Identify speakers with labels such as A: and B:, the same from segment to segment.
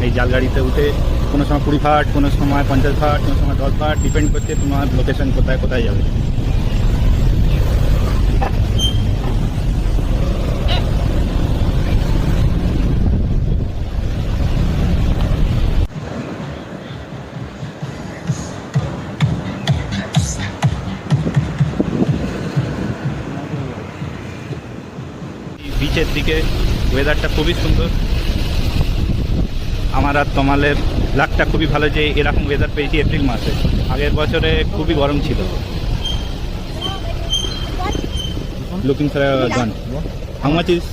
A: এই জাল গাড়িতে উঠে কোনো সময় 20 ভাট, কোনো সময় 50 ভাট, কোনো সময় 10 ভাট, ডিপেন্ড করছে তোমার লোকেশন কোথায় কোথায় যাবে। বিচের দিকে ওয়েদারটা খুবই সুন্দর। আমার আর তমালের লাকটা খুবই ভালো যে এরকম ওয়েদার পেয়েছি এপ্রিল মাসে। আগের বছরে খুবই গরম ছিল। লুকিং ফর আ গান। How much is?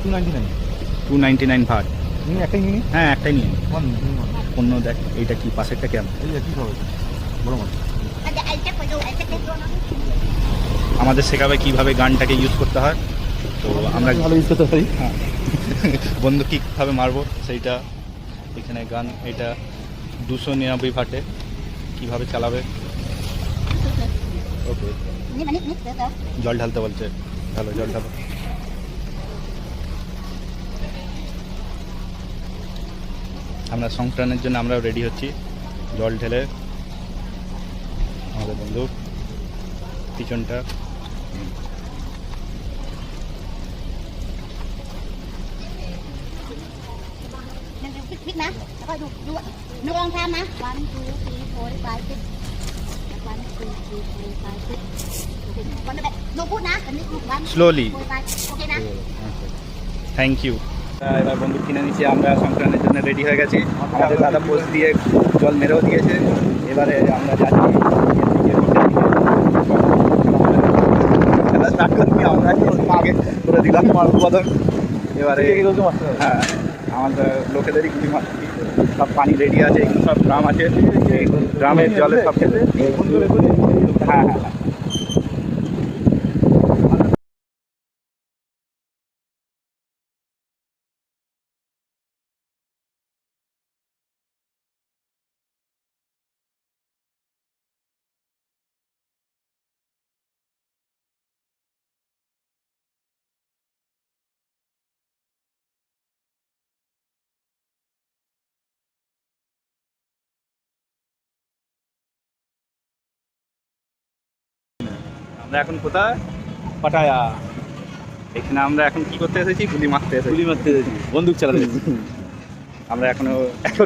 B: 299
A: 299 ভাট।
B: একটাই নিয়ে
A: হ্যাঁ, একটাই নিয়ে নি।
B: ওয়ান
A: অন্য দেখ এইটা কি, পাশেরটা কেমন?
B: এই কি খাবে বড় মাছ
A: আমাদের শেখাবে কিভাবে গানটাকে ইউজ করতে হয়। তো আমরা
B: ভালো ইউজ করতে পারি।
A: হ্যাঁ, বন্ধু কীভাবে মারবো সেইটা। এখানে গান, এটা 299 ভাটে কিভাবে চালাবে। ওকে, জল ঢালতে বলছে। ভালো, জল ঢালো। আমরা সংক্রান্তের জন্য আমরাও রেডি হচ্ছি। জল ঢেলে আমাদের বন্ধু পিছনটা
C: biết nè, coi nó con tham nè. 1 2 3 4 5 6 1 2 3 4 5 6 còn nó phút nè, cần đi 1
A: Slowly.
C: 4 5 ok nè.
A: Thank you. এবার বন্ধু কিনে নিচ্ছি, আমরা সংক্রান্তের জন্য রেডি হয়ে গেছি। আমাদের দাদা পোস্ট দিয়ে জল মেরেও দিয়েছে। এবারে আমরা যাচ্ছি স্টার্ট করছি। আমরা আগে করে দিলাম উৎপাদন। এবারে হ্যাঁ, আমাদের লোকেদেরই কিছু মারছি। সব পানি রেডি আছে, এগুলো সব ড্রাম আছে, ড্রামের জলে সব খেতে। হ্যাঁ হ্যাঁ হ্যাঁ। আমরা এখন কোথায়? পাটায়া। এখানে আমরা এখন কি করতে এসেছি? গুলি মারতে এসেছি।
B: বন্দুক চালাতে
A: আমরা এখনো